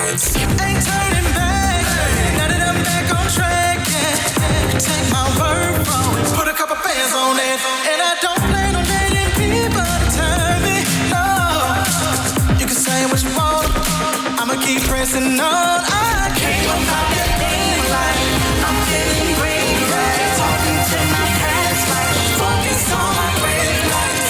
Ain't turning back. Now that I'm back on track, yeah. Take my word for it. Put a couple bands on it. And I don't plan on letting people turn me. No. You can say what you want. I'ma keep pressing on. I can't go about that thing like I'm feeling green. Right? Talking to my past life. Focus on my great life.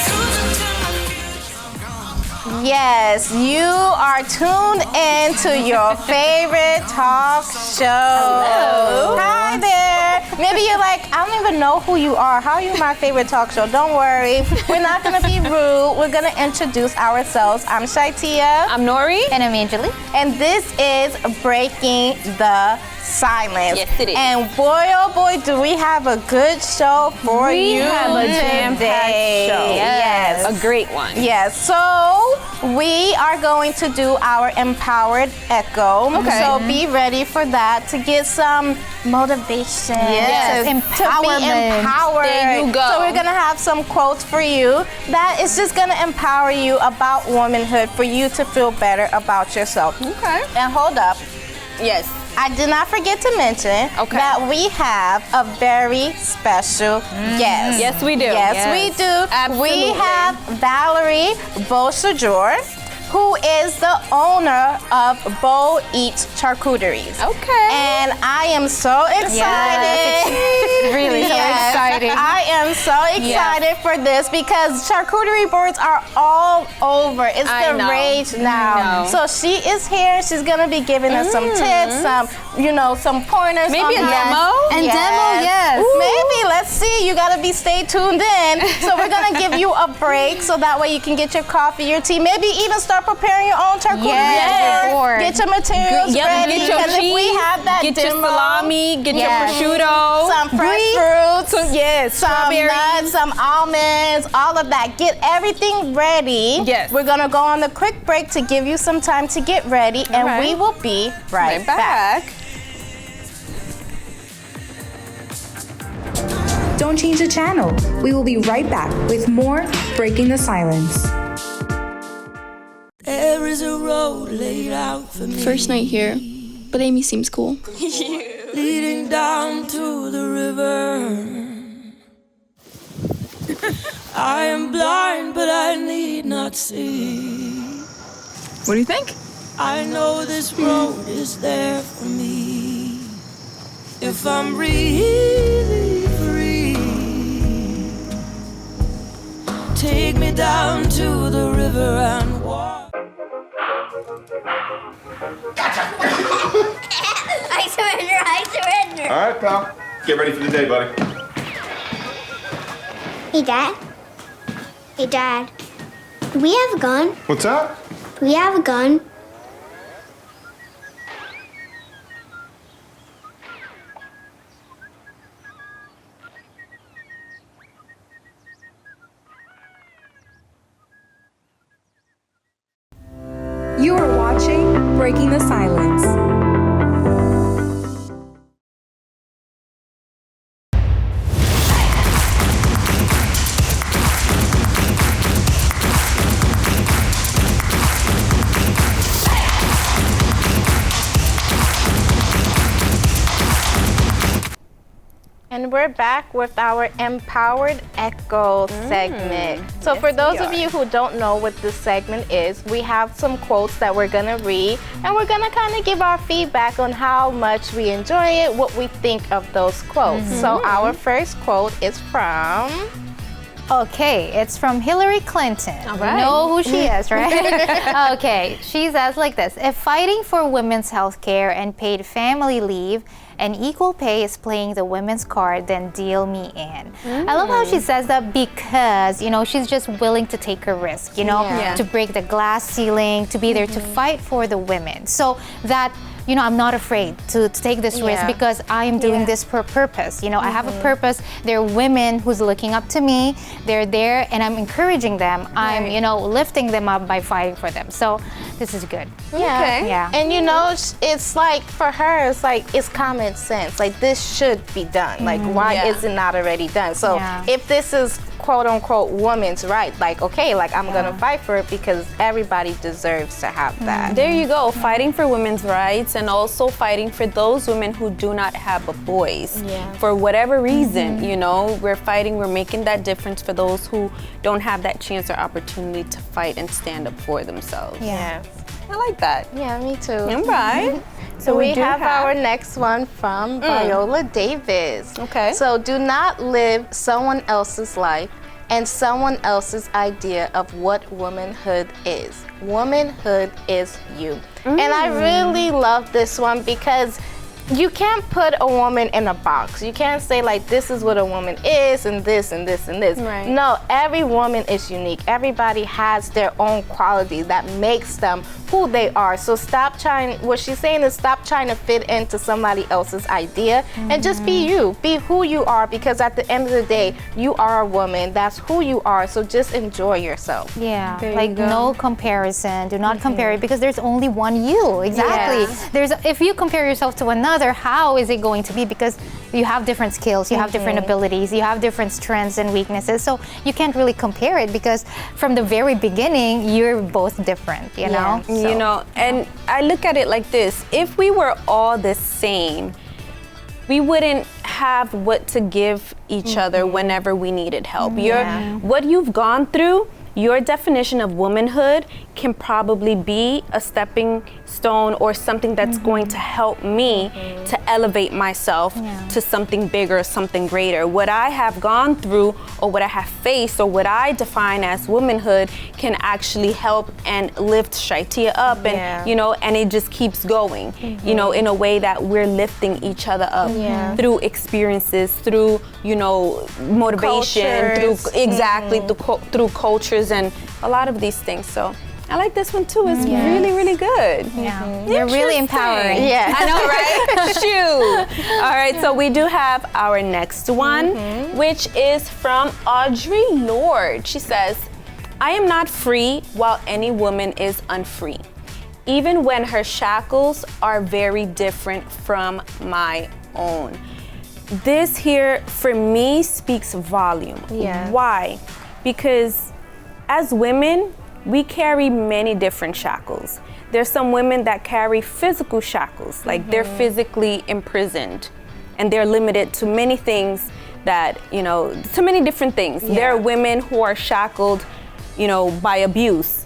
Yes, you are tuned into your favorite talk show. Hello. Hi there. Maybe you're like, I don't even know who you are. How are you my favorite talk show? Don't worry. We're not going to be rude. We're going to introduce ourselves. I'm Shaitia. I'm Nori. And I'm Angeli. And this is Breaking the Silence. Yes, it is. And boy, oh boy, do we have a good show for you. We have a jam-packed today. show. Yes. A great one. Yes, so we are going to do our Empowered Echo. Okay. So be ready for that to get some motivation. Yes. To be empowered. There you go. So we're going to have some quotes for you that is just going to empower you about womanhood for you to feel better about yourself. Okay. And hold up. Yes. I did not forget to mention that we have a very special guest. Yes, we do. Yes, we do. Absolutely. We have Vahlerie Beauséjour, who is the owner of Beau Eats Charcuterie. Okay. And I am so excited. Really so exciting. I am so excited for this because charcuterie boards are all over. It's the rage now. So she is here. She's gonna be giving us some tips, some pointers. Maybe on a that. demo? And demo, yes. Maybe. Let's see. You gotta be stay tuned in. So we're gonna give you a break so that way you can get your coffee, your tea, maybe even start preparing your own charcuterie board. Get your materials ready. Get your Because if we cheese, have that get your demo, salami, get your prosciutto, some fresh fruits, some strawberries, nuts, some almonds, all of that. Get everything ready. Yes. We're gonna go on the quick break to give you some time to get ready, and we will be right back. Don't change the channel. We will be right back with more Breaking the Silence. There is a road laid out for me. First night here, but Amy seems cool. Leading down to the river. I am blind, but I need not see. What do you think? I know this road is there for me. If I'm really free, take me down to the river and walk. I surrender. All right, pal. Get ready for the day, buddy. Hey, Dad. Hey, Dad. Do we have a gun? What's up? Do we have a gun? You are watching Breaking the Silence. And we're back with our Empowered Echo segment. So for those of you who don't know what this segment is, we have some quotes that we're gonna read, and we're gonna kind of give our feedback on how much we enjoy it, what we think of those quotes. So our first quote is from... Okay, it's from Hillary Clinton. All right. You know who she is, right? Okay, she says like this: if fighting for women's health care and paid family leave and equal pay is playing the women's card, then deal me in. I love how she says that because, she's just willing to take a risk, to break the glass ceiling, to be there to fight for the women. So that, I'm not afraid to take this risk because I am doing this for purpose. I have a purpose. There are women who's looking up to me. They're there and I'm encouraging them. I'm, lifting them up by fighting for them. So this is good. Yeah. And it's like for her, it's common sense. Like this should be done. Like why is it not already done? So if this is quote unquote woman's right. Like, okay, like I'm gonna fight for it because everybody deserves to have that. There you go, fighting for women's rights and also fighting for those women who do not have a voice. For whatever reason, you know, we're fighting, we're making that difference for those who don't have that chance or opportunity to fight and stand up for themselves. Yeah. I like that. Yeah, me too. All right. So we do have our next one from Viola Davis. Okay. So do not live someone else's life and someone else's idea of what womanhood is. Womanhood is you. And I really love this one because you can't put a woman in a box. You can't say like this is what a woman is and this and this and this. Right. No, every woman is unique. Everybody has their own quality that makes them who they are. So stop trying, what she's saying is stop trying to fit into somebody else's idea and just be you. Be who you are, because at the end of the day, you are a woman. That's who you are. So just enjoy yourself. Yeah, There you like go. no comparison. Do not compare it because there's only one you. Exactly. Yes. There's if you compare yourself to another, how is it going to be? Because you have different skills, you have different abilities, you have different strengths and weaknesses. So you can't really compare it because from the very beginning, you're both different, you know? You know, and I look at it like this. If we were all the same, we wouldn't have what to give each other whenever we needed help. What you've gone through, your definition of womanhood can probably be a stepping stone or something that's going to help me to elevate myself to something bigger, something greater. What I have gone through or what I have faced or what I define as womanhood can actually help and lift Shaitia up and, you know, and it just keeps going, you know, in a way that we're lifting each other up through experiences, through, you know, motivation, Cultures. through cultures and a lot of these things. So I like this one too. It's really, really good. Yeah. They're really empowering. Yeah. I know, right? Shoot. All right, so we do have our next one, which is from Audrey Lord. She says, I am not free while any woman is unfree, even when her shackles are very different from my own. This here, for me, speaks volume. Yeah. Why? Because as women, we carry many different shackles. There's some women that carry physical shackles, like they're physically imprisoned and they're limited to many things that, you know, to many different things. There are women who are shackled, you know, by abuse.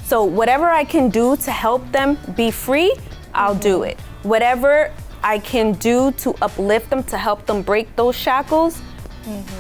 So whatever I can do to help them be free, I'll do it. Whatever I can do to uplift them, to help them break those shackles,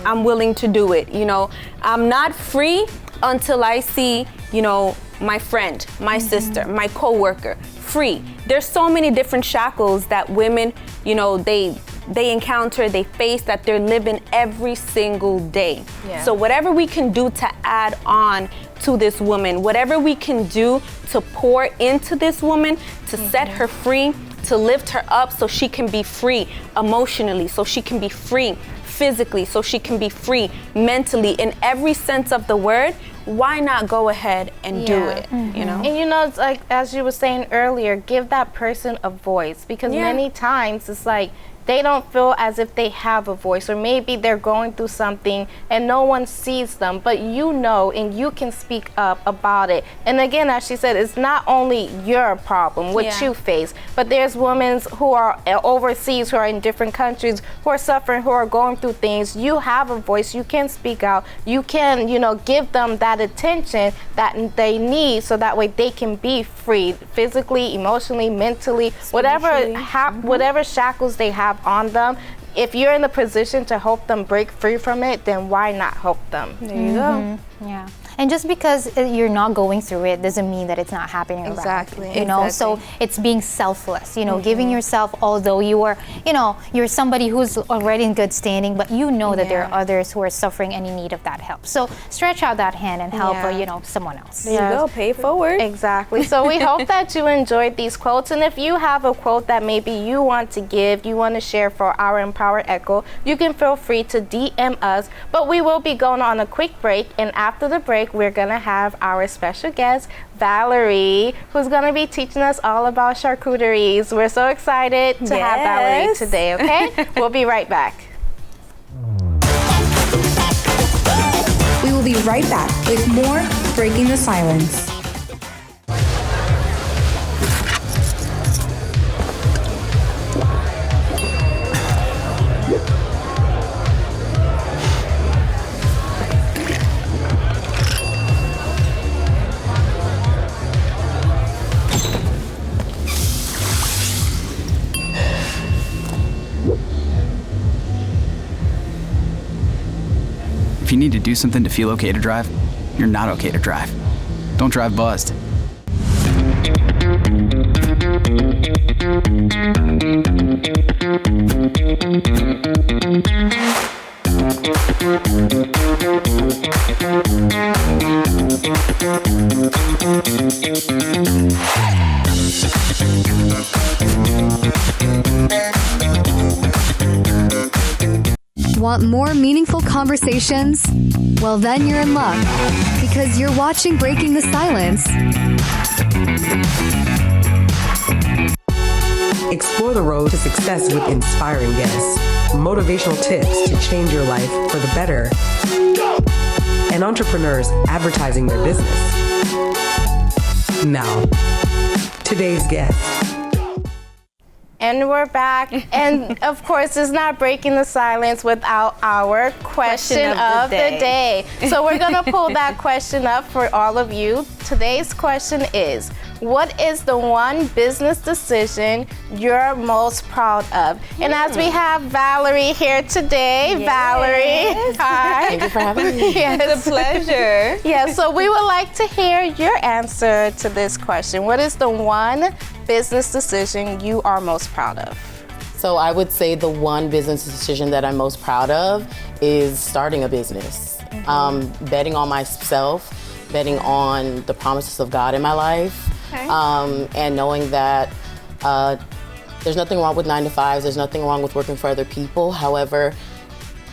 I'm willing to do it. You know, I'm not free until I see, you know, my friend, my sister, my coworker free. There's so many different shackles that women, you know, they encounter, they face, that they're living every single day. So whatever we can do to add on to this woman, whatever we can do to pour into this woman, to set her free, to lift her up so she can be free emotionally, so she can be free physically, so she can be free mentally, in every sense of the word, why not go ahead and do it, you know? And you know, it's like, as you were saying earlier, give that person a voice, because many times it's like, they don't feel as if they have a voice, or maybe they're going through something and no one sees them, but you know, and you can speak up about it. And again, as she said, it's not only your problem, what you face, but there's women who are overseas, who are in different countries, who are suffering, who are going through things. You have a voice, you can speak out, you can, you know, give them that attention that they need, so that way they can be free physically, emotionally, mentally, whatever shackles they have on them. If you're in the position to help them break free from it, then why not help them? There you go. Yeah. And just because you're not going through it doesn't mean that it's not happening around. Exactly. You know, so it's being selfless, you know, giving yourself, although you are, you know, you're somebody who's already in good standing, but you know that there are others who are suffering and in need of that help. So stretch out that hand and help, you know, someone else. There you go, pay it forward. Exactly. So we hope that you enjoyed these quotes. And if you have a quote that maybe you want to give, you want to share for our Empower Echo, you can feel free to DM us. But we will be going on a quick break. And after the break, we're going to have our special guest, Vahlerie, who's going to be teaching us all about charcuteries. We're so excited to have Vahlerie today, okay? We'll be right back. be right back with more Breaking the Silence. If you need to do something to feel okay to drive, you're not okay to drive. Don't drive buzzed. Want more meaningful conversations? Well, then you're in luck, because you're watching Breaking the Silence. Explore the road to success with inspiring guests, motivational tips to change your life for the better, and entrepreneurs advertising their business. Now, today's guest. And we're back. And of course, it's not breaking the silence without our question of the day. So we're going to pull that question up for all of you. Today's question is, what is the one business decision you're most proud of? And as we have Vahlerie here today, Vahlerie, hi. Thank you for having me. Yes. It's a pleasure. Yeah, so we would like to hear your answer to this question. What is the one business decision you are most proud of? So I would say the one business decision that I'm most proud of is starting a business. Betting on myself, betting on the promises of God in my life, and knowing that there's nothing wrong with 9-to-5s, there's nothing wrong with working for other people. However,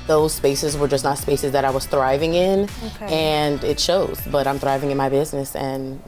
those spaces were just not spaces that I was thriving in, and it shows. But I'm thriving in my business, and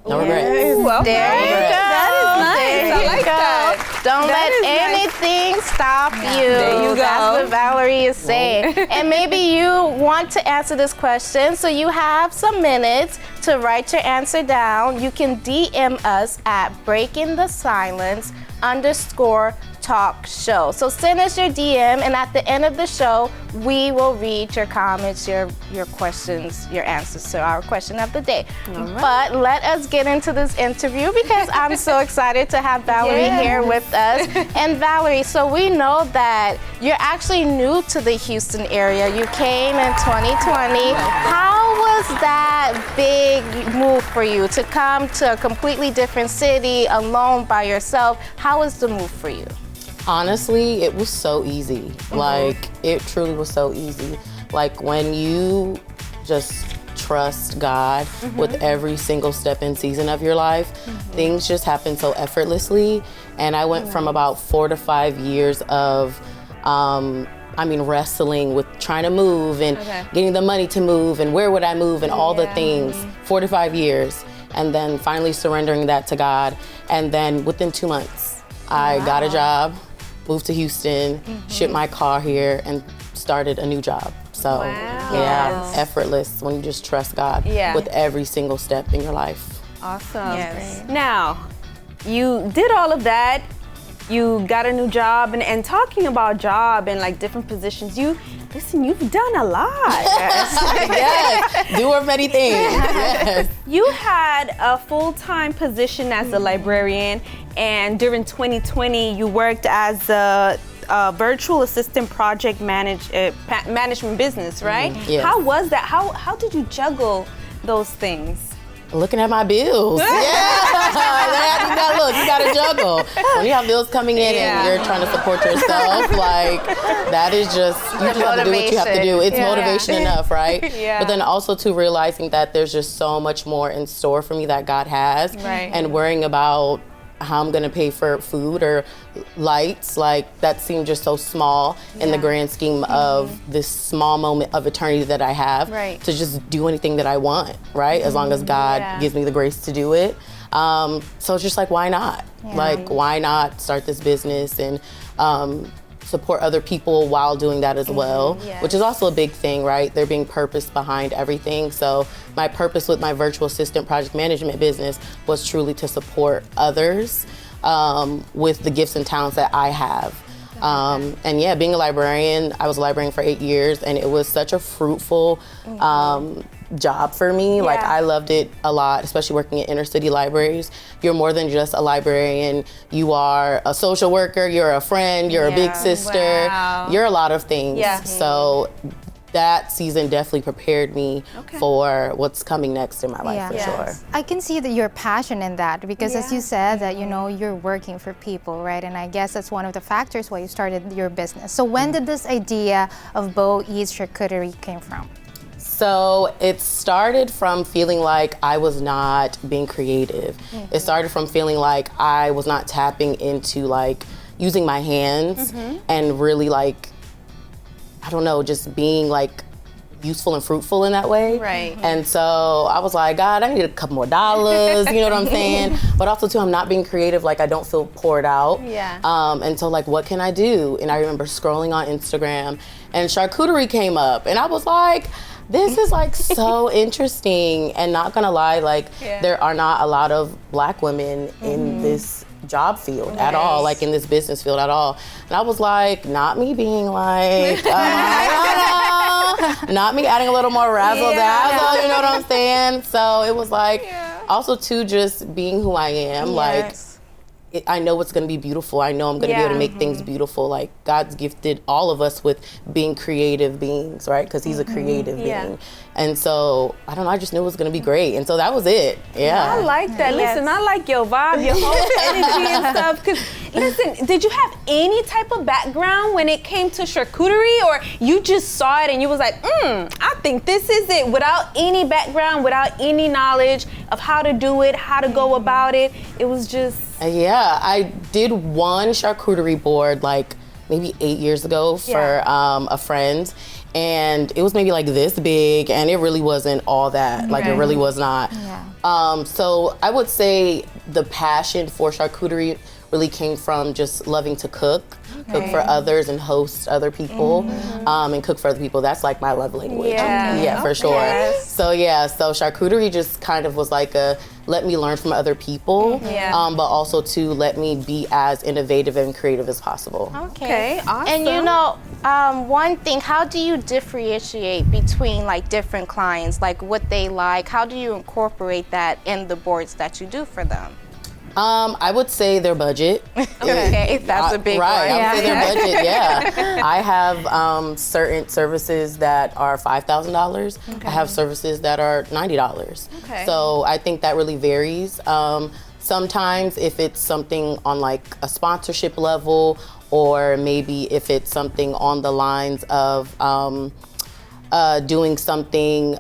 no regrets. Well, there you go. That is nice. I like that. Don't let anything stop you. There you go. That's what Vahlerie is saying. And maybe you want to answer this question, so you have some minutes to write your answer down. You can DM us at breakingthesilence_talk show. So send us your DM, and at the end of the show, we will read your comments, your questions, your answers to our question of the day. But let us get into this interview, because I'm so excited to have Vahlerie here with us. And Vahlerie, so we know that you're actually new to the Houston area. You came in 2020. How was that big move for you to come to a completely different city alone by yourself? How was the move for you? Honestly, it was so easy. Like, it truly was so easy. Like, when you just trust God with every single step and season of your life, things just happen so effortlessly. And I went from about 4 to 5 years of wrestling with trying to move and getting the money to move and where would I move and all the things, 4 to 5 years. And then finally surrendering that to God. And then within 2 months, I got a job, moved to Houston, shipped my car here, and started a new job. So, effortless when you just trust God with every single step in your life. Awesome. Yes. Now, you did all of that. You got a new job, and talking about job and like different positions, you've done a lot. Yes, do many things. Yes. You had a full-time position as a librarian, and during 2020, you worked as a virtual assistant project management business, right? Yes. How was that? How did you juggle those things? Looking at my bills. You gotta juggle. When you have bills coming in and you're trying to support yourself, like, that is just, you just have to do what you have to do. It's motivation enough, right? But then also too realizing that there's just so much more in store for me that God has, and worrying about how I'm gonna pay for food or lights, like, that seemed just so small in the grand scheme of this small moment of eternity that I have to just do anything that I want, right? As long as God gives me the grace to do it. So it's just like, why not? Like, why not start this business and support other people while doing that as well, Yes. which is also a big thing, right? There being purpose behind everything. So my purpose with my virtual assistant project management business was truly to support others with the gifts and talents that I have. And yeah, being a librarian, I was a librarian for 8 years, and it was such a fruitful job for me. Like, I loved it a lot, especially working in inner city libraries. You're more than just a librarian. You are a social worker, you're a friend, you're a big sister, you're a lot of things. So that season definitely prepared me for what's coming next in my life for sure. I can see that you're passionate in that because as you said that, you know, you're working for people, right? And I guess that's one of the factors why you started your business. So when did this idea of Beau Eats Charcuterie came from? So it started from feeling like I was not being creative. It started from feeling like I was not tapping into like using my hands and really like, I don't know, just being like useful and fruitful in that way. Right. And so I was like, God, I need a couple more dollars, you know what I'm saying? But also too, I'm not being creative, like I don't feel poured out. And so like, what can I do? And I remember scrolling on Instagram and charcuterie came up and I was like, this is like so interesting. And not gonna lie, like there are not a lot of Black women in this job field at all, like in this business field at all. And I was like, not me being like, not me adding a little more razzle dazzle, you know what I'm saying? So it was like, also too, just being who I am, like, I know it's gonna be beautiful. I know I'm gonna be able to make things beautiful. Like God's gifted all of us with being creative beings, right? Because He's a creative being. And so, I don't know, I just knew it was gonna be great. And so that was it, I like that. Listen, I like your vibe, your whole energy and stuff. Because listen, did you have any type of background when it came to charcuterie? Or you just saw it and you was like, I think this is it, without any background, without any knowledge of how to do it, how to go about it? It was just... Yeah, I did one charcuterie board like maybe 8 years ago for a friend. And it was maybe like this big, and it really wasn't all that. Like it really was not. So I would say the passion for charcuterie really came from just loving to cook for others and host other people, and cook for other people. That's like my love language. For sure. So so charcuterie just kind of was like a let me learn from other people, but also to let me be as innovative and creative as possible. Okay, awesome. And you know, one thing, how do you differentiate between like different clients, like what they like? How do you incorporate that in the boards that you do for them? I would say their budget. Okay, that's a big one. Right, I would say their budget, I have certain services that are $5,000. I have services that are $90. So I think that really varies. Sometimes if it's something on like a sponsorship level, or maybe if it's something on the lines of doing something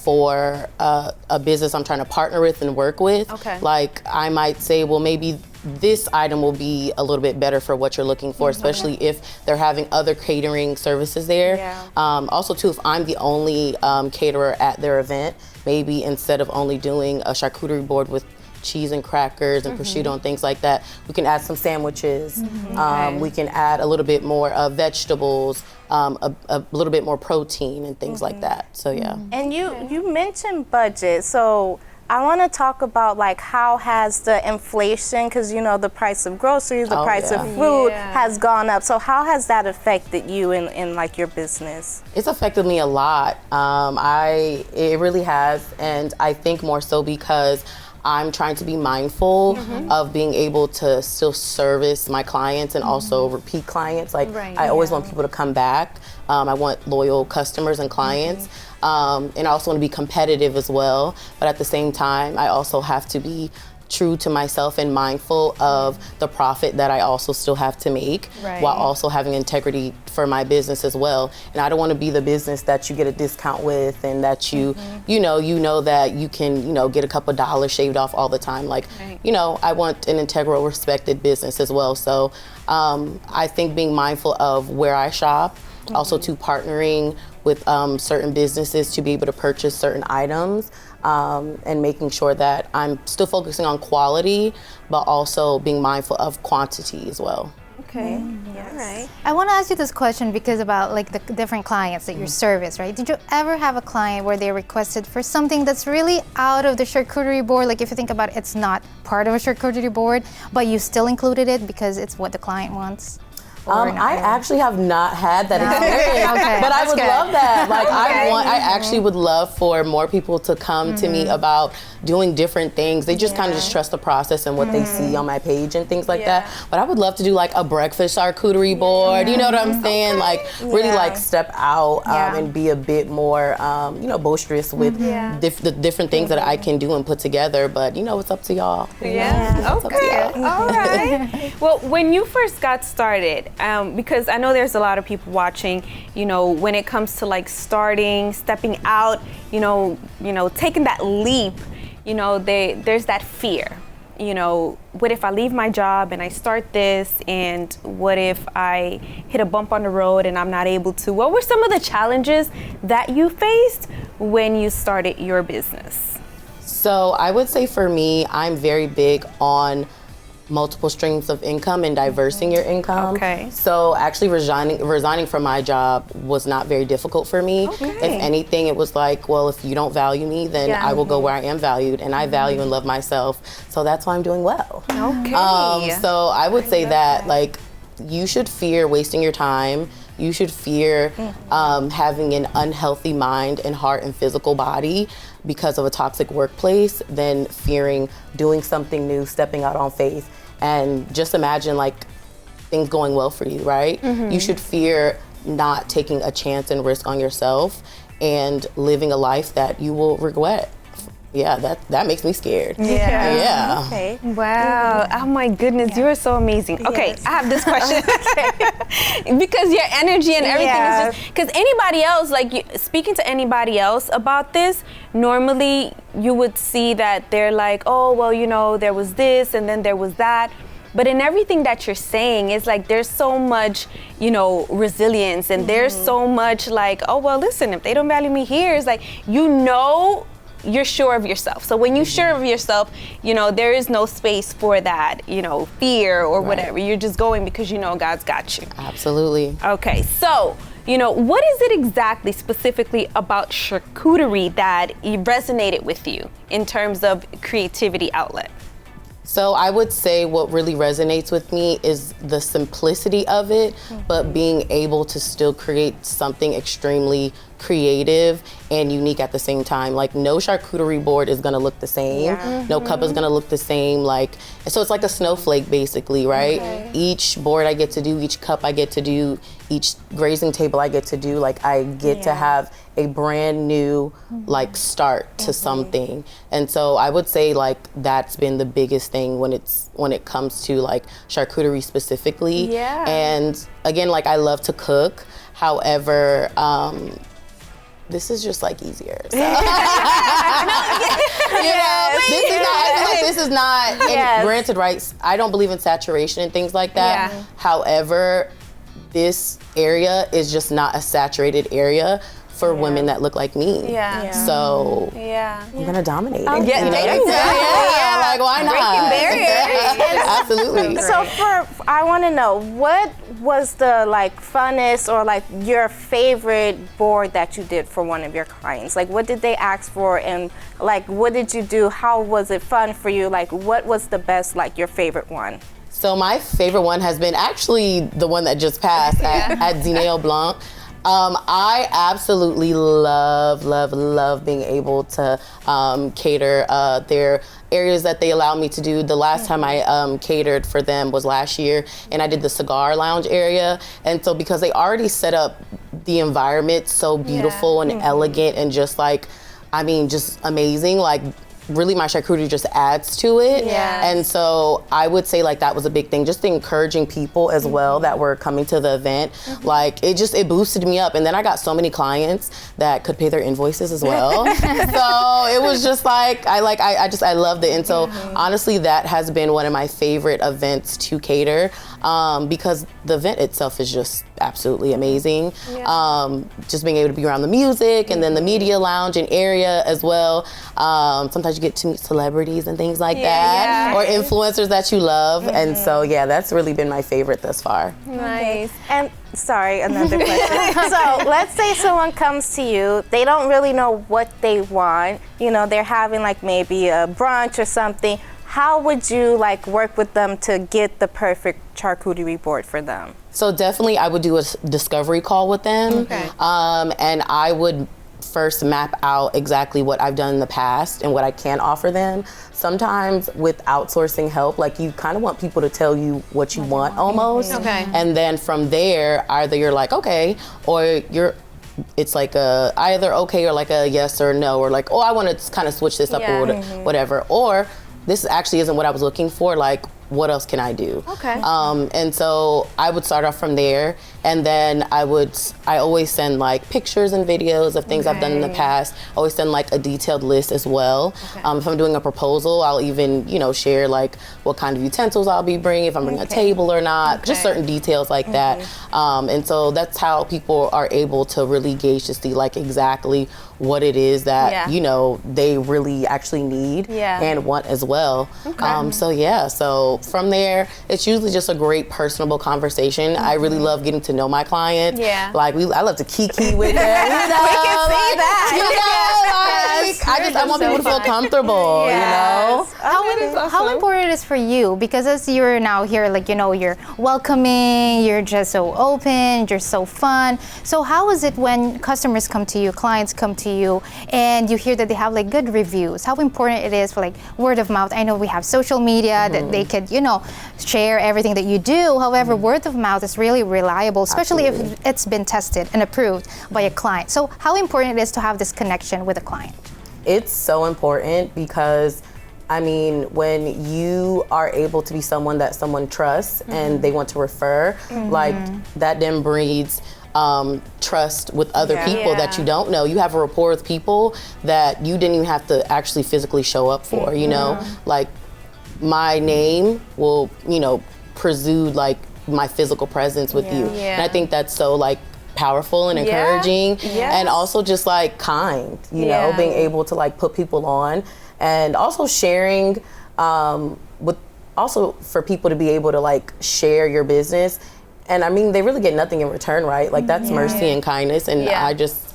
for a business I'm trying to partner with and work with. Like I might say, well, maybe this item will be a little bit better for what you're looking for, especially if they're having other catering services there. Also too, if I'm the only caterer at their event, maybe instead of only doing a charcuterie board with cheese and crackers and prosciutto and things like that, we can add some sandwiches. We can add a little bit more vegetables, a little bit more protein and things like that. So And you mentioned budget, so I want to talk about like how has the inflation, because you know the price of groceries, the price of food has gone up. So how has that affected you in like your business? It's affected me a lot. It really has, and I think more so because I'm trying to be mindful of being able to still service my clients and also repeat clients. Like I always want people to come back. I want loyal customers and clients. And I also want to be competitive as well. But at the same time, I also have to be true to myself and mindful of the profit that I also still have to make while also having integrity for my business as well. And I don't want to be the business that you get a discount with and that you know that you can, get a couple dollars shaved off all the time. Like, I want an integral, respected business as well. So I think being mindful of where I shop, also to partnering with certain businesses to be able to purchase certain items, and making sure that I'm still focusing on quality, but also being mindful of quantity as well. Okay. All right. I want to ask you this question because about like the different clients that you service, right? Did you ever have a client where they requested for something that's really out of the charcuterie board? Like if you think about it, it's not part of a charcuterie board, but you still included it because it's what the client wants? I actually have not had that experience, Okay, but I would love that. Like I actually would love for more people to come to me about doing different things. They just kind of just trust the process and what they see on my page and things like that. But I would love to do like a breakfast charcuterie board. You know what I'm saying? Like really like step out and be a bit more, you know, boisterous with the different things that I can do and put together. But you know, it's up to y'all. Okay. All right. Well, when you first got started, because I know there's a lot of people watching, you know, when it comes to like starting, stepping out, you know, taking that leap, you know, there's that fear. You know, what if I leave my job and I start this, and what if I hit a bump on the road and I'm not able to? What were some of the challenges that you faced when you started your business? So I would say for me, I'm very big on multiple streams of income and diversing your income. Okay. So actually resigning from my job was not very difficult for me. Okay. If anything, it was like, well, if you don't value me, then I will go where I am valued, and I value and love myself. So that's why I'm doing well. Okay. So I would say that like you should fear wasting your time. You should fear having an unhealthy mind and heart and physical body because of a toxic workplace than fearing doing something new, stepping out on faith. And just imagine like things going well for you, right? You should fear not taking a chance and risk on yourself and living a life that you will regret. Yeah, that makes me scared. Yeah. Okay. Wow. Oh my goodness, you are so amazing. Okay, I have this question. Because your energy and everything is just, because anybody else, like speaking to anybody else about this, normally you would see that they're like, oh, well, you know, there was this and then there was that. But in everything that you're saying, it's like there's so much, you know, resilience, and there's so much like, oh, well, listen, if they don't value me here, it's like, you know, you're sure of yourself. So when you're sure of yourself, you know, there is no space for that, you know, fear or whatever. You're just going because you know God's got you. Absolutely. Okay, so, you know, what is it exactly specifically about charcuterie that resonated with you in terms of creativity outlet? So I would say what really resonates with me is the simplicity of it, but being able to still create something extremely creative and unique at the same time. Like no charcuterie board is gonna look the same. No cup is gonna look the same. Like, so it's like a snowflake basically, right? Each board I get to do, each cup I get to do, each grazing table I get to do, like I get to have a brand new like start to something. And so I would say like that's been the biggest thing when it comes to like charcuterie specifically. And again, like I love to cook. However, this is just like easier. So. You know, this is not, and granted, right, I don't believe in saturation and things like that. However, this area is just not a saturated area for women that look like me. So I'm gonna dominate it. Yeah, you know? Like why not? Breaking barriers. Absolutely. So I want to know, what was the like funnest or like your favorite board that you did for one of your clients? Like what did they ask for, and like what did you do? How was it fun for you? Like what was the best, like your favorite one? So my favorite one has been actually the one that just passed at Dîner Blanc. I absolutely love being able to cater their areas that they allow me to do. The last time I catered for them was last year, and I did the cigar lounge area. And so because they already set up the environment so beautiful and elegant and just like, I mean, just amazing, like really my charcuterie just adds to it. And so I would say like that was a big thing, just encouraging people as well that were coming to the event. Like it boosted me up, and then I got so many clients that could pay their invoices as well. So it was just like I loved it. And so honestly, that has been one of my favorite events to cater, because the event itself is just absolutely amazing. Just being able to be around the music and then the media lounge and area as well. Sometimes you get to meet celebrities and things like that, or influencers that you love. And so, yeah, that's really been my favorite thus far. Nice. And sorry, another question. So let's say someone comes to you, they don't really know what they want. You know, they're having like maybe a brunch or something. How would you like work with them to get the perfect charcuterie board for them? So definitely I would do a discovery call with them. And I would first map out exactly what I've done in the past and what I can offer them. Sometimes with outsourcing help, like you kind of want people to tell you what you want almost. And then from there, either you're like, okay, or it's like a either okay or like a yes or no, or like, oh, I want to kind of switch this up or whatever. Or this actually isn't what I was looking for, like, what else can I do? And so I would start off from there, and then I always send like pictures and videos of things I've done in the past. I always send like a detailed list as well. If I'm doing a proposal, I'll even, share like what kind of utensils I'll be bringing, if I'm bringing a table or not, just certain details like that. And so that's how people are able to really gauge to see like exactly what it is that, they really actually need and want as well. So from there, it's usually just a great personable conversation. I really love getting to know my client. Like I love to kiki with them. We can see that. I want people to feel comfortable, How important it is for you, because as you're now here, like, you're welcoming, you're just so open, you're so fun. So how is it when customers come to you, clients come to you, and you hear that they have like good reviews? How important it is for like word of mouth? I know we have social media that they could, share everything that you do. However, word of mouth is really reliable, especially if it's been tested and approved by a client. So how important it is to have this connection with a client? It's so important because when you are able to be someone that someone trusts and they want to refer, like that then breeds trust with other people that you don't know. You have a rapport with people that you didn't even have to actually physically show up for, like my name will, presude like my physical presence with you. And I think that's so like powerful and encouraging and also just like kind, being able to like put people on, and also sharing with also for people to be able to like share your business. And they really get nothing in return, right? Like that's mercy and kindness, and I just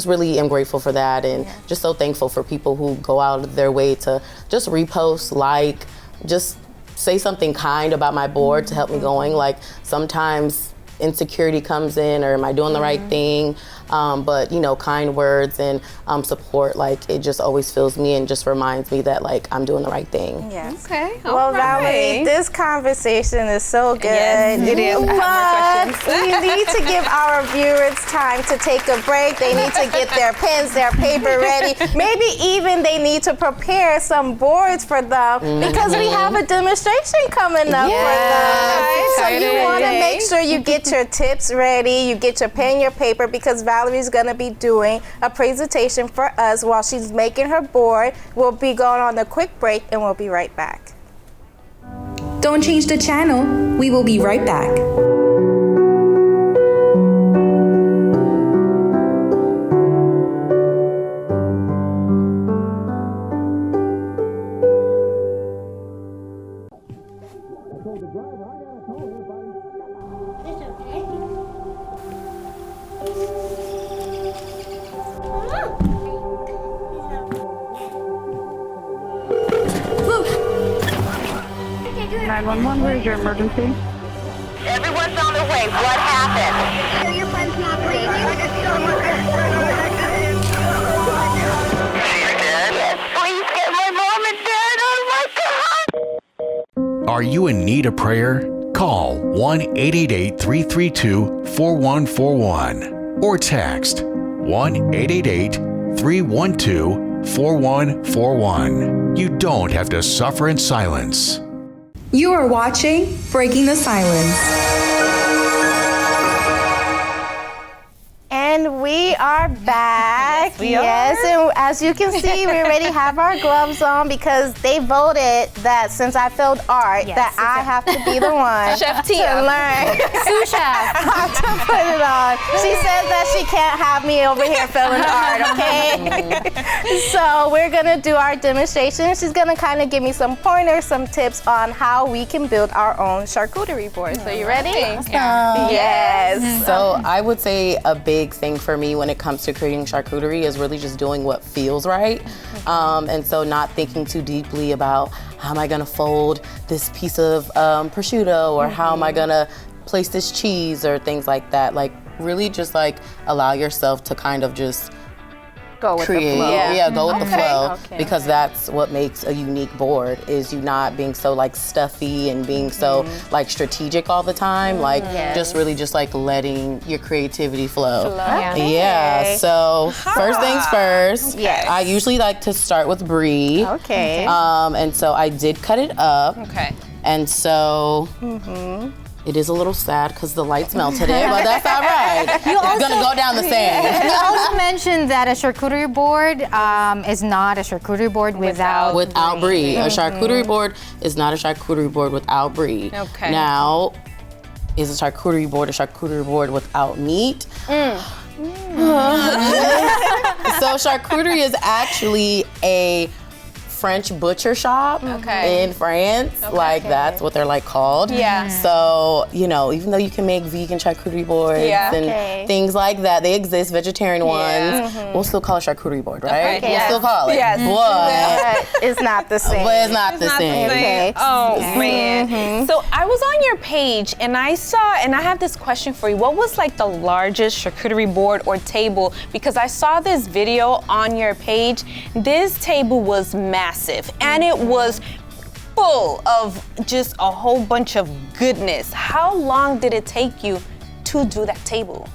really am grateful for that, and just so thankful for people who go out of their way to just repost, like, just say something kind about my board to help me going. Like sometimes insecurity comes in, or am I doing the right thing? But kind words and support, like it just always fills me and just reminds me that like I'm doing the right thing. Yes. Okay. Well, Valerie, this conversation is so good. Yes, it is. But we need to give our viewers time to take a break. They need to get their pens, their paper ready. Maybe even they need to prepare some boards for them because we have a demonstration coming up for them. So you want to make sure you get your tips ready, you get your pen, your paper, because Valerie's going to be doing a presentation for us while she's making her board. We'll be going on a quick break and we'll be right back. Don't change the channel. We will be right back. Where's your emergency? Everyone's on their way. What happened? Your friend's not breathing. Yes, please get my mom and dad. Oh my God! Are you in need of prayer? Call 1-888-332-4141 or text 1-888-312-4141. You don't have to suffer in silence. You are watching Breaking the Silence. And we are back. Yes, we yes, are. And as you can see, we already have our gloves on because they voted that since I failed art, that I have to be the one Chef to Tia. learn Sous chef. how to put it on. She says that she can't have me over here failing art, okay? So we're gonna do our demonstration. She's gonna kind of give me some pointers, some tips on how we can build our own charcuterie board. So you ready? Yes. So I would say a big thing for me when it comes to creating charcuterie is really just doing what feels right. And so not thinking too deeply about how am I gonna fold this piece of prosciutto or how am I gonna place this cheese or things like that. Like really just like allow yourself to kind of just Go with create. the flow. Yeah, go with the flow Okay. because that's what makes a unique board is you not being so like stuffy and being so like strategic all the time. Like just really just like letting your creativity flow. Yeah. So first things first. Yes. I usually like to start with brie. Okay. And so I did cut it up. Okay. And so it is a little sad because the lights melted it, but that's all right. It's gonna go down the same. You also mentioned that a charcuterie board is not a charcuterie board without brie. A charcuterie board is not a charcuterie board without brie. Okay. Now, is a charcuterie board without meat? So charcuterie is actually a French butcher shop in France. Like that's what they're like called. Yeah. So, you know, even though you can make vegan charcuterie boards and things like that, they exist, vegetarian ones. We'll still call it charcuterie board, right? Okay. We'll still call it. Yes. But it's not the same. But it's not the same. Okay. Oh man. So I was on your page and I saw, and I have this question for you. What was like the largest charcuterie board or table? Because I saw this video on your page. This table was massive and it was full of just a whole bunch of goodness. How long did it take you to do that table?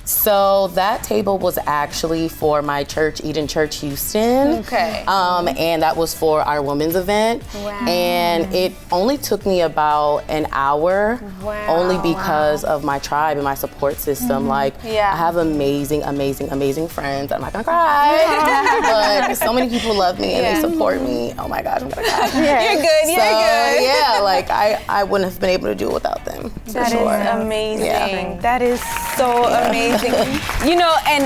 So that table was actually for my church, Eden Church Houston. Okay. And that was for our women's event. Wow. And it only took me about an hour, only because of my tribe and my support system. Like, I have amazing, amazing, amazing friends. I'm not gonna cry, but so many people love me and they support me. Oh my gosh, I'm gonna cry. You're good, you're good. Yeah, like I wouldn't have been able to do it without them. That for sure. is amazing. Yeah. That is so amazing. You know, and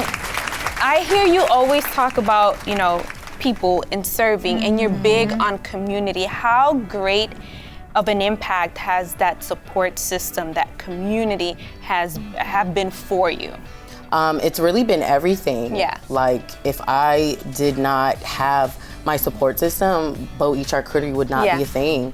I hear you always talk about, you know, people and serving, and you're big on community. How great of an impact has that support system, that community have been for you? It's really been everything. Yeah. Like if I did not have my support system, Beau Eats Charcuterie would not be a thing.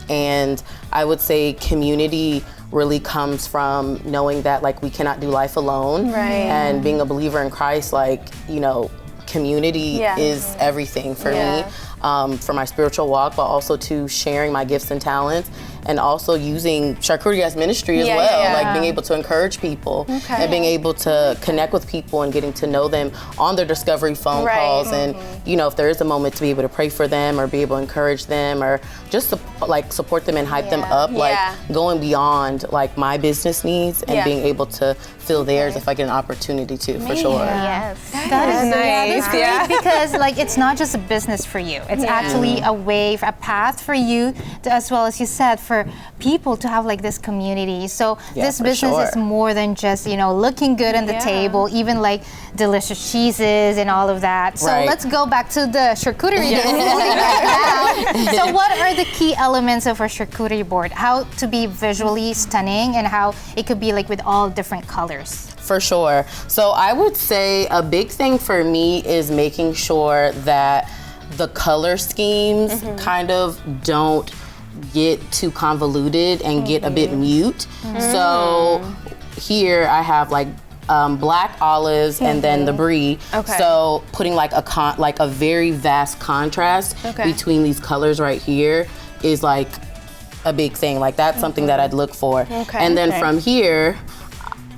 And I would say community really comes from knowing that like we cannot do life alone. And being a believer in Christ, like, you know, community is everything for me, for my spiritual walk, but also to sharing my gifts and talents, and also using charcuterie as ministry as well, like being able to encourage people and being able to connect with people and getting to know them on their discovery phone calls, and you know, if there is a moment to be able to pray for them or be able to encourage them or just like support them and hype them up, like going beyond like my business needs and being able to fill theirs if I get an opportunity to, for sure. Yes. That is nice. That's great because like it's not just a business for you. It's actually a way, a path for you to, as well as you said, for people to have like this community. So this business is more than just, you know, looking good on the table, even like delicious cheeses and all of that. So let's go back to the charcuterie right now. So what are the key elements of a charcuterie board? How to be visually stunning and how it could be like with all different colors. For sure. So I would say a big thing for me is making sure that the color schemes kind of don't get too convoluted and get a bit mute. So here I have like black olives and then the brie. So putting like a very vast contrast between these colors right here is like a big thing. Like that's something that I'd look for. And then from here,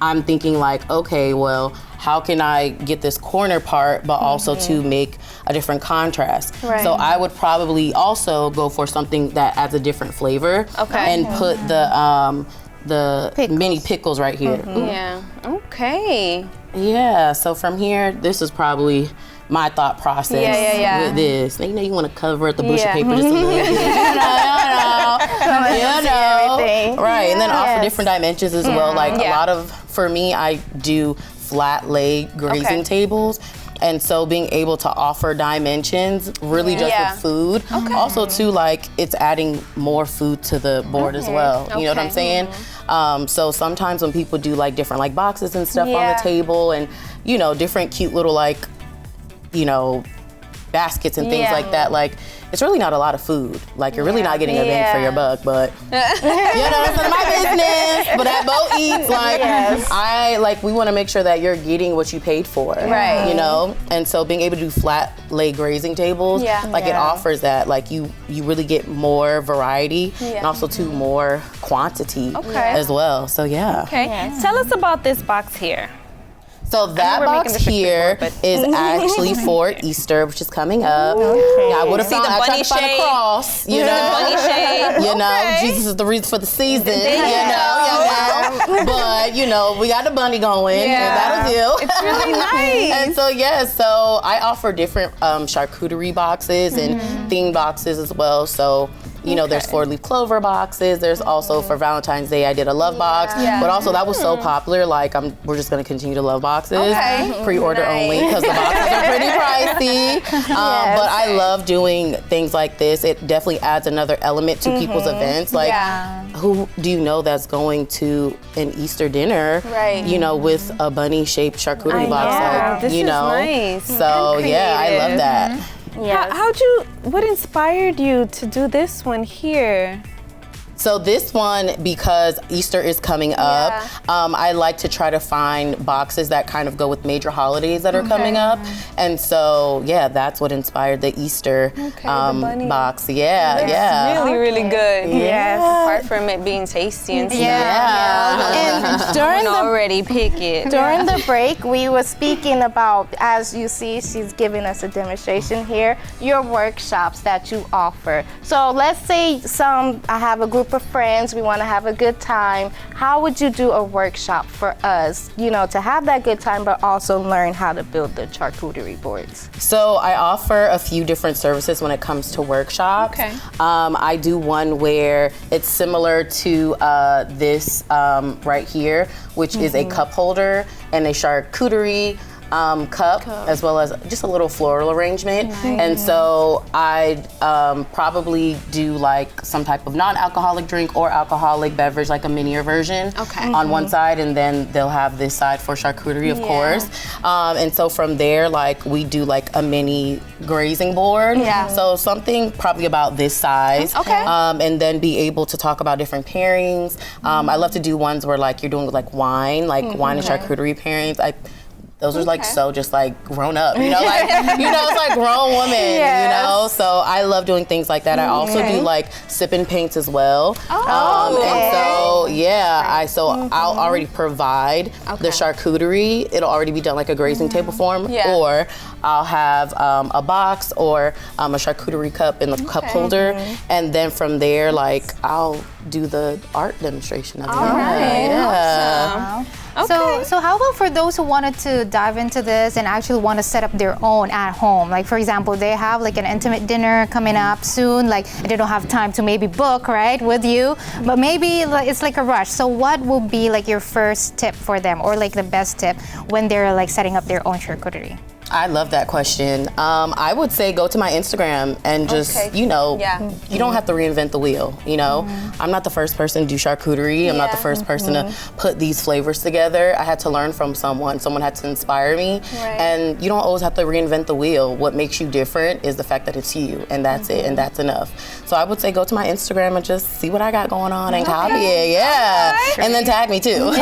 I'm thinking like, okay, well, how can I get this corner part, but also to make a different contrast? So I would probably also go for something that adds a different flavor and put the mini pickles right here. Yeah. Okay. Yeah, so from here, this is probably my thought process with this. You know, you want to cover the bush of paper just a little bit. You know. Right, and then offer different dimensions as well. Like a lot of, for me, I do flat lay grazing tables. And so being able to offer dimensions really just with food. Also too, like it's adding more food to the board as well. You know what I'm saying? So sometimes when people do like different like boxes and stuff on the table and, you know, different cute little like, you know, baskets and things like that, like it's really not a lot of food. Like you're really not getting a bang for your buck, but you know, it's none of my business. But at Beau Eats, like we want to make sure that you're getting what you paid for, right? You know, and so being able to do flat lay grazing tables, like it offers that, like you really get more variety and also too more quantity as well. So Tell us about this box here. So that box here is actually for Easter, which is coming up. Yeah, I would have found a cross, you know. Bunny shade. You know, Jesus is the reason for the season. You know. But you know, we got the bunny going, and that'll do. It's really nice. And so so I offer different charcuterie boxes and themed boxes as well. So. You know, there's 4-leaf clover boxes. There's also for Valentine's Day, I did a love box. But also that was so popular, like we're just gonna continue to love boxes. Pre-order only, because the boxes are pretty pricey. But I love doing things like this. It definitely adds another element to people's events. Like, who do you know that's going to an Easter dinner, you know, with a bunny-shaped charcuterie box? Like, you know? Nice. So, yeah, I love that. What inspired you to do this one here? So this one, because Easter is coming up, I like to try to find boxes that kind of go with major holidays that are coming up. And so, that's what inspired the Easter box. It's really, really good. Yes. Apart from it being tasty and stuff. And during already pick it. During the break, we were speaking about, as you see, she's giving us a demonstration here, your workshops that you offer. So let's say I have a group of friends, we want to have a good time. How would you do a workshop for us, you know, to have that good time but also learn how to build the charcuterie boards? So I offer a few different services when it comes to workshops. I do one where it's similar to this right here, which is a cup holder and a charcuterie cup, as well as just a little floral arrangement. And so I'd probably do like some type of non-alcoholic drink or alcoholic beverage, like a minier version on one side, and then they'll have this side for charcuterie, of course. And so from there, like we do like a mini grazing board. So something probably about this size. And then be able to talk about different pairings. I love to do ones where like you're doing like wine and charcuterie pairings. Those are like so just like grown up, you know, like, you know, it's like grown women, you know, so I love doing things like that. I also do like sip and paints as well. And so, I'll already provide the charcuterie. It'll already be done like a grazing table form, or I'll have a box or a charcuterie cup in the cup holder. And then from there, like I'll do the art demonstration of it. Awesome. So how about for those who wanted to dive into this and actually want to set up their own at home? Like, for example, they have like an intimate dinner coming up soon, like they don't have time to maybe book, right, with you, but maybe it's like a rush. So what will be like your first tip for them, or like the best tip when they're like setting up their own charcuterie? I love that question. I would say go to my Instagram and just, you know, you don't have to reinvent the wheel, you know? I'm not the first person to do charcuterie. I'm not the first person to put these flavors together. I had to learn from someone. Someone had to inspire me. And you don't always have to reinvent the wheel. What makes you different is the fact that it's you, and that's it, and that's enough. So I would say go to my Instagram and just see what I got going on and copy it, and then tag me too. Don't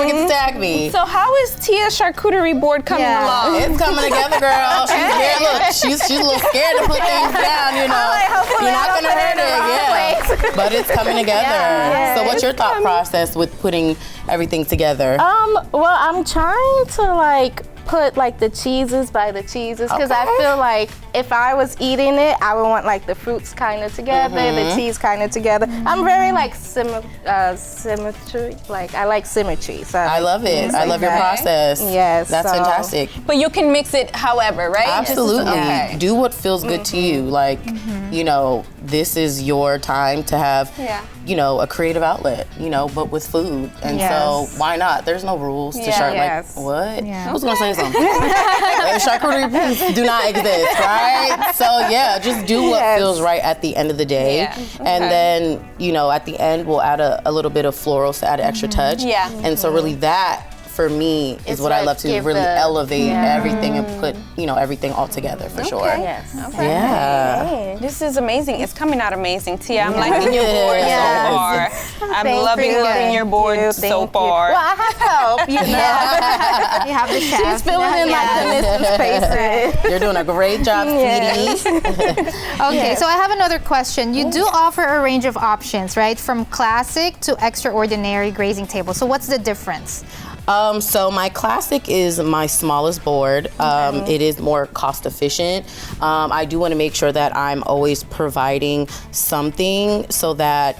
forget to tag me. So how is Tia's charcuterie board coming along? It's coming together, girl. She's scared. Look, she's a little scared to put things down, you know. You're not gonna hurt her, but it's coming together. So what's your thought process with putting everything together? Well, I'm trying to like put like the cheeses by the cheeses because I feel like if I was eating it, I would want like the fruits kind of together, the cheese kind of together. I'm very like symmetry. Like I like symmetry. So I love it. I love your process. Yes, that's fantastic. But you can mix it however, right? Absolutely. Do what feels good to you. Like, you know, this is your time to have, you know, a creative outlet, you know, but with food. And so why not? There's no rules to start like, what? Who's gonna say something? Charcuterie do not exist, right? So yeah, just do what feels right at the end of the day. And then, you know, at the end, we'll add a little bit of florals to add an extra touch. And so really that, for me, is what I love to really elevate everything and put, you know, everything all together for sure. Yeah. This is amazing. It's coming out amazing, Tia. I'm liking your board so far. I'm loving your board so far. Well, I have help, you know. You have the chef. She's filling in like the missing spaces. You're doing a great job, sweetie. Okay, so I have another question. You do offer a range of options, right? From classic to extraordinary grazing table. So what's the difference? So my classic is my smallest board. It is more cost efficient. I do want to make sure that I'm always providing something so that,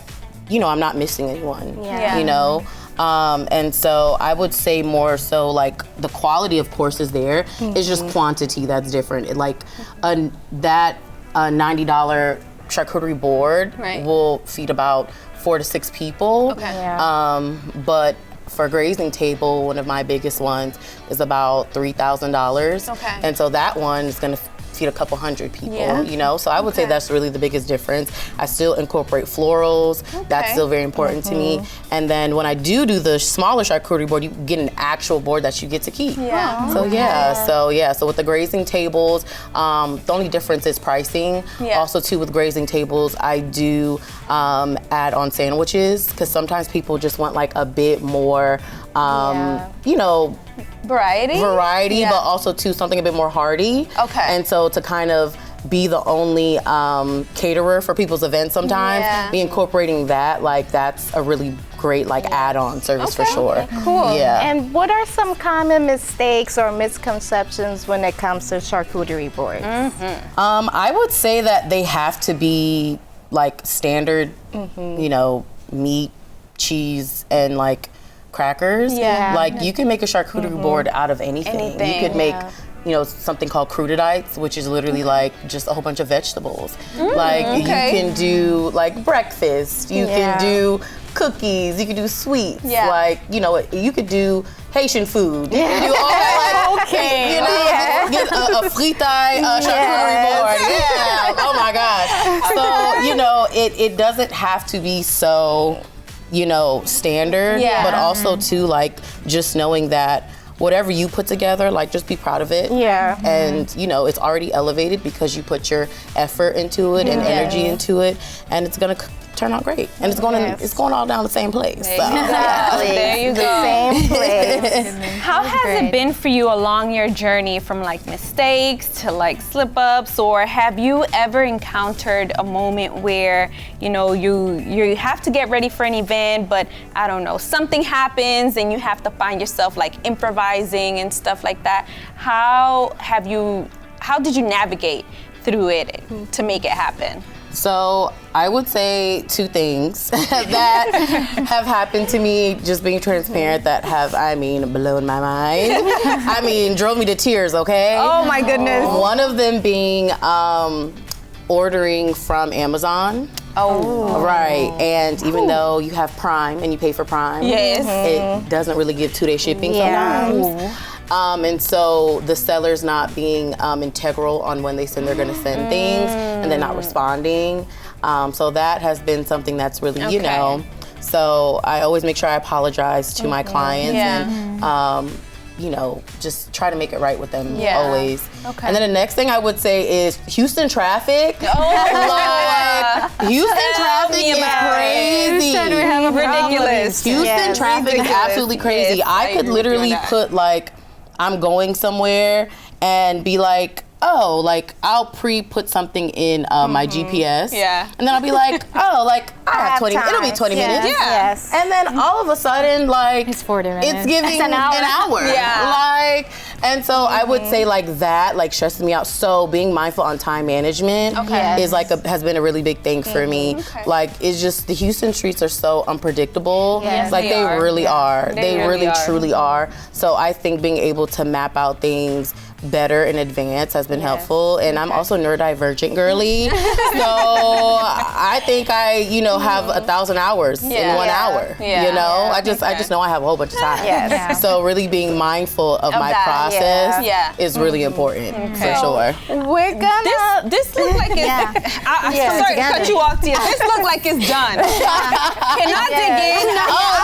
you know, I'm not missing anyone, you know? And so I would say more so like the quality of course is there. It's just quantity that's different. Like that $90 charcuterie board will feed about 4 to 6 people. But for grazing table, one of my biggest ones is about $3,000. And so that one is gonna feed a couple hundred people, you know? So I would say that's really the biggest difference. I still incorporate florals. That's still very important to me. And then when I do the smaller charcuterie board, you get an actual board that you get to keep. So so with the grazing tables, the only difference is pricing. Also too, with grazing tables, I do add on sandwiches because sometimes people just want like a bit more, you know, variety, but also too something a bit more hearty. And so to kind of be the only caterer for people's events sometimes, be incorporating that, like that's a really great like add-on service for sure. Cool. And what are some common mistakes or misconceptions when it comes to charcuterie boards? I would say that they have to be like standard, you know, meat, cheese, and like crackers. Like you can make a charcuterie board out of anything. You could make, you know, something called crudités, which is literally like just a whole bunch of vegetables. Like you can do like breakfast, you can do cookies, you can do sweets, like, you know, you could do Haitian food. You can do all that, like, you know, get a fritaille charcuterie board. Oh my gosh. So, you know, it doesn't have to be so, you know, standard, but also too, like, just knowing that whatever you put together, like, just be proud of it. And, you know, it's already elevated because you put your effort into it and energy into it, and it's gonna turn out great. And it's going all down the same place. So. There you go. Same place. How has it been for you along your journey from like mistakes to like slip-ups, or have you ever encountered a moment where, you know, you have to get ready for an event, but I don't know, something happens and you have to find yourself like improvising and stuff like that? How did you navigate through it to make it happen? So I would say 2 things that have happened to me, just being transparent, that have, I mean, blown my mind. I mean, drove me to tears, okay? Oh my goodness. One of them being ordering from Amazon. Right, and even though you have Prime and you pay for Prime, it doesn't really give 2-day shipping sometimes. And so the seller's not being integral on when they send, they're gonna send things, and they're not responding. So that has been something that's really, you know, so I always make sure I apologize to my clients and, you know, just try to make it right with them always. And then the next thing I would say is Houston traffic. Houston traffic is crazy. Ridiculous. Houston traffic is absolutely crazy. I could literally put like, I'm going somewhere and be like, oh, like I'll put something in my GPS. And then I'll be like, oh, like I have 20 minutes. It'll be 20 minutes. And then all of a sudden, like, it's 40 minutes. It's giving an hour. Like, And so I would say like that, like stresses me out. So being mindful on time management is like has been a really big thing for me. Like it's just the Houston streets are so unpredictable. Like they really are. They really truly are. So I think being able to map out things better in advance has been helpful. And I'm also neurodivergent girly. So I think I, you know, have 1,000 hours in 1 hour. You know, I just know I have a whole bunch of time. So really being mindful of my process is really important for sure. We're gonna this look like it's sorry to cut you off, Tia. This look like it's done. Can I dig in?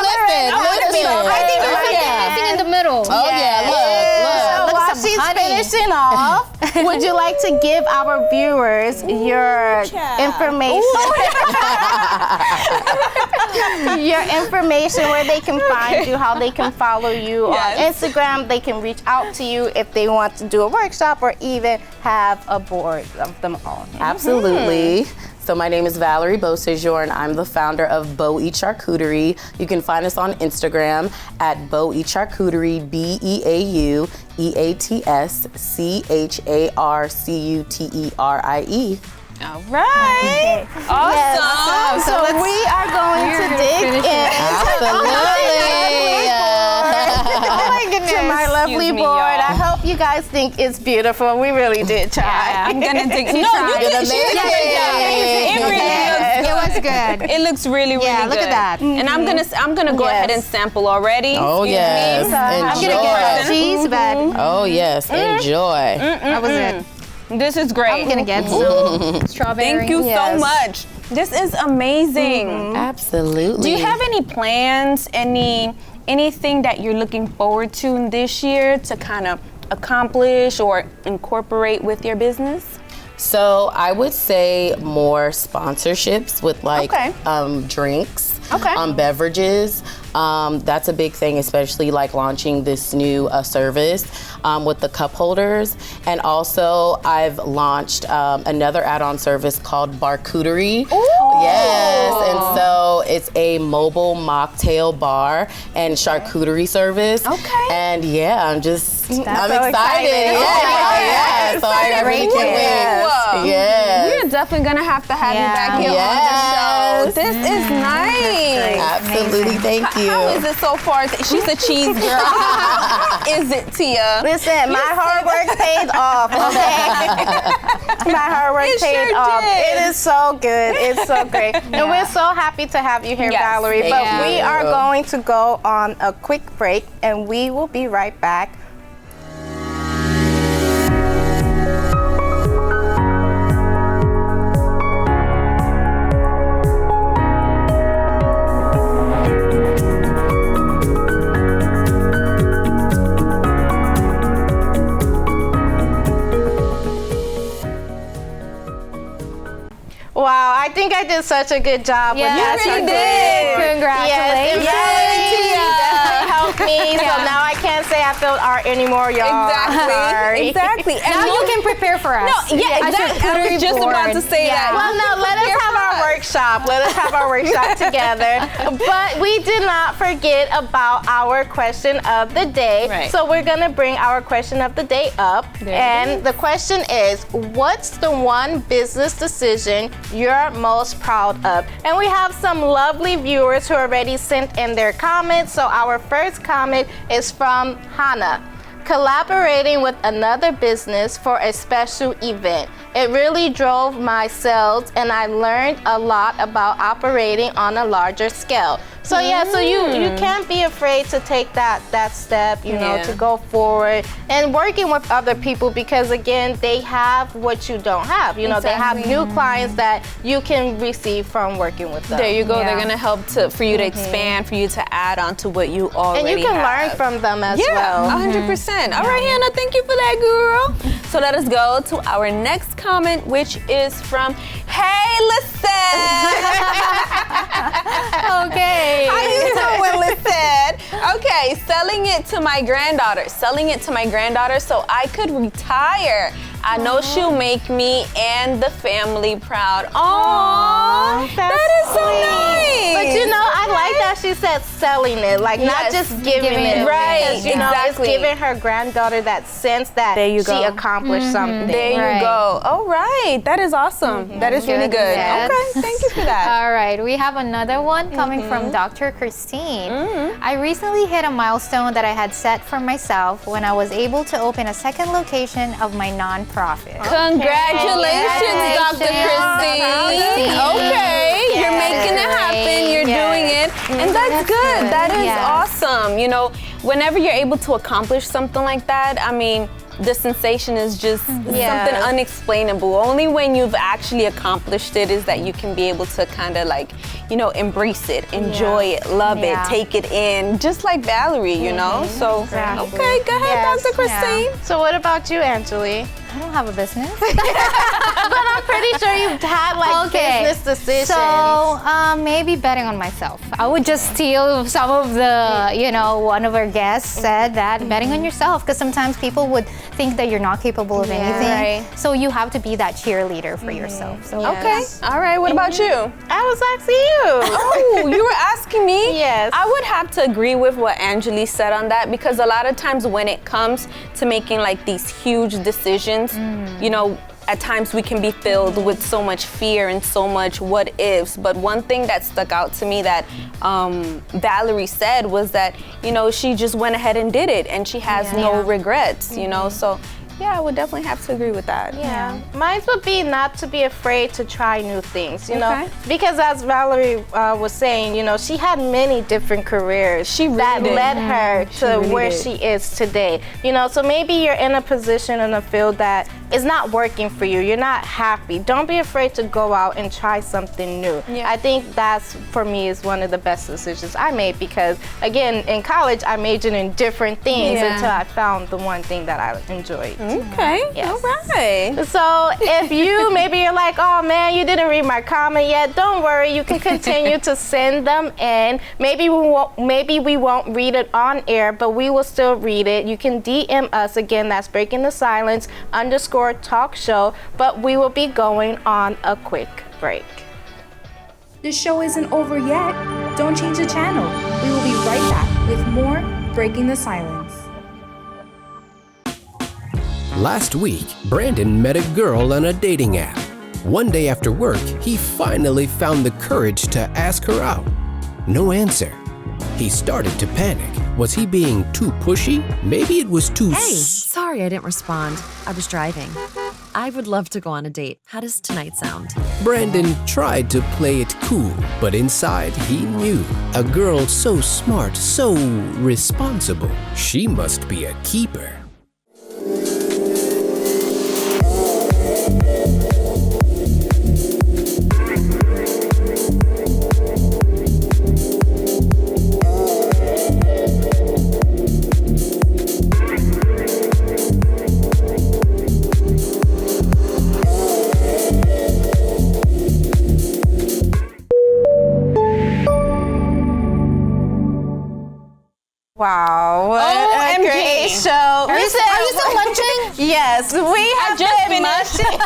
Listen. I think you're anything in the middle. Oh yeah, look. While she's finishing off, would you like to give our viewers your information? Your information, where they can find you, how they can follow you on Instagram, they can reach out to you if they want to do a workshop or even have a board of them all. Absolutely. So my name is Vahlerie Beauséjour, and I'm the founder of Beau Eats Charcuterie. You can find us on Instagram at Beau Eats Charcuterie, BeauEatsCharcuterie. All right. Awesome. So we are going to dig in. Oh my goodness. To my lovely board. I hope you guys think it's beautiful. We really did try. I'm gonna dig. No, you did. It was good. It looks really, really good. Look at that. And I'm gonna go ahead and sample already. Oh yes. I'm gonna get cheese, but oh yes, enjoy. That was it. This is great. I'm gonna get some strawberry. Thank you so much. This is amazing. Absolutely. Do you have any plans, anything that you're looking forward to this year to kind of accomplish or incorporate with your business? So I would say more sponsorships with like drinks, beverages. That's a big thing, especially like launching this new service with the cup holders. And also I've launched another add-on service called Barcuterie. Yes, and so it's a mobile mocktail bar and charcuterie service. And yeah, I'm excited. Yeah. So I really can't wait. Yes. We're definitely gonna have to have you back here on the show. This is nice. Absolutely, thank you. How is it so far? She's a cheese girl. How is it, Tia? listen, my hard work paid off, okay? My hard work paid off. It is so good. It's so great. And we're so happy to have you here, Vahlerie. But we are going to go on a quick break, and we will be right back. Wow, I think I did such a good job with that. You really did. Congratulations. Definitely helped me. So now I can't say I feel art anymore, y'all. Exactly. And now you can prepare for us. No, exactly. I was just about to say that. Well, no, let us have our workshop. Let us have our workshop together. But we did not forget about our question of the day. So we're going to bring our question of the day up. And the question is, what's the one business decision you're most proud of? And we have some lovely viewers who already sent in their comments. So our first comment is from Hannah. Collaborating with another business for a special event. It really drove my sales, and I learned a lot about operating on a larger scale. So so you can't be afraid to take that step, you know, to go forward and working with other people, because again, they have what you don't have. You know, they have new clients that you can receive from working with them. There you go. They're gonna help for you to expand, for you to add on to what you already have. And you can learn from them as well. 100%. All right, Hannah, thank you for that, girl. So let us go to our next comment, which is from Hey Lisette. Okay. How you doing, Lisette? Okay, selling it to my granddaughter so I could retire. I know she'll make me and the family proud. Aww, that is so nice. But you know, I like that she said selling it, like not just giving it. Right, because, you know, exactly. it's giving her granddaughter that sense that she accomplished something. There you go. All right, that is awesome. That is really good. Yes. Okay, thank you for that. All right, we have another one coming from Dr. Christine. I recently hit a milestone that I had set for myself when I was able to open a second location of my nonprofit. Congratulations, Dr. Christine. Okay, you're making it happen. You're doing it. And that's good. That is awesome. You know, whenever you're able to accomplish something like that, I mean, the sensation is just something unexplainable. Only when you've actually accomplished it is that you can be able to kind of like, you know, embrace it, enjoy it, love it, take it in, just like Valerie, you know? So, okay, go ahead, Dr. Christine. So what about you, Angeli? I don't have a business. But I'm pretty sure you've had like business decisions. So maybe betting on myself. I would just steal some of the, you know, one of our guests said that betting on yourself, because sometimes people would think that you're not capable of anything. Right. So you have to be that cheerleader for yourself. So Okay, all right, what about you? I was asking you. Oh, you were asking me? Yes. I would have to agree with what Angeli said on that, because a lot of times when it comes to making like these huge decisions, you know, at times we can be filled with so much fear and so much what ifs. But one thing that stuck out to me that Valerie said was that, you know, she just went ahead and did it and she has no regrets, you know, so yeah, I would definitely have to agree with that. Yeah. Mine would be not to be afraid to try new things, you know, because as Valerie was saying, you know, she had many different careers that led her to where she is today. You know, so maybe you're in a position in a field that is not working for you. You're not happy. Don't be afraid to go out and try something new. I think that's, for me, is one of the best decisions I made, because again, in college, I majored in different things until I found the one thing that I enjoyed. Okay, all right. So if you, maybe you're like, oh man, you didn't read my comment yet, don't worry, you can continue to send them in. Maybe we won't read it on air, but we will still read it. You can DM us, again, that's Breaking the Silence _talk show, but we will be going on a quick break. The show isn't over yet. Don't change the channel. We will be right back with more Breaking the Silence. Last week, Brandon met a girl on a dating app. One day after work, he finally found the courage to ask her out. No answer. He started to panic. Was he being too pushy? Maybe it was too... Hey, sorry I didn't respond. I was driving. I would love to go on a date. How does tonight sound? Brandon tried to play it cool, but inside he knew. A girl so smart, so responsible. She must be a keeper. Wow, what a great show. Are you still munching? Yes, we have been munching.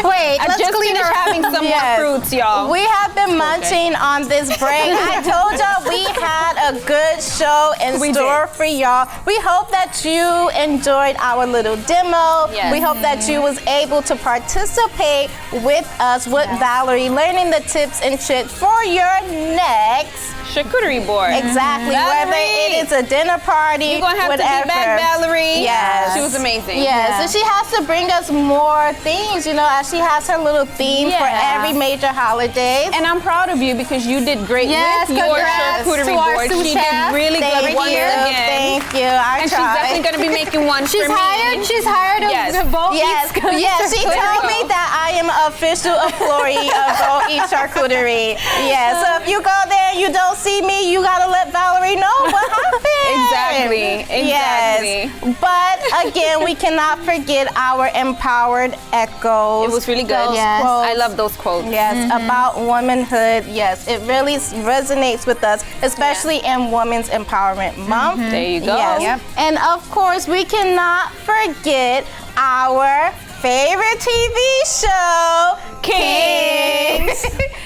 Wait, I just finished having some more fruits, y'all. We have been munching on this break. I told y'all we had a good show in store for y'all. We hope that you enjoyed our little demo. We hope that you was able to participate with us, with Valerie, learning the tips and tricks for your next charcuterie board. Exactly. Whether it is a dinner party, you're gonna have to be back, Valerie. Yes. She was amazing. Yes. And she has to bring us more things, you know, as she has her little theme for every major holiday. And I'm proud of you because you did great with your charcuterie board. She did really good once again. Thank you. I and tried. she's definitely gonna be making one for me. She's hired of Beau Eats Charcuterie. Yes, she told me that I am an official employee of Beau Eats Charcuterie. Yeah, so if you go there and you don't see me, you gotta let Valerie know what happened. Exactly. Yes. But again, we cannot forget our empowered echoes. It was really good. Yes. I love those quotes. Yes, about womanhood. Yes, it really resonates with us, especially in Women's Empowerment Month. There you go. Yes. And of course, we cannot forget our favorite TV show, Kings.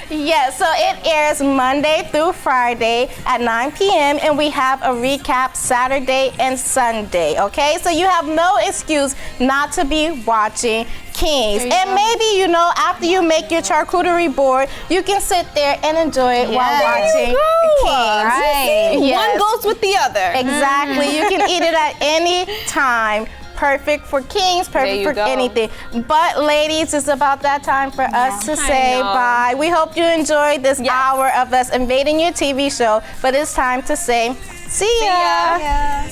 Yes, so it airs Monday through Friday at 9 p.m. and we have a recap Saturday and Sunday, okay? So you have no excuse not to be watching Kings. And maybe, you know, after you make your charcuterie board, you can sit there and enjoy it while watching Kings. Right. One goes with the other. Exactly. You can eat it at any time. Perfect for Kings, perfect for anything. But ladies, it's about that time for us to say bye. We hope you enjoyed this hour of us invading your TV show, but it's time to say see ya.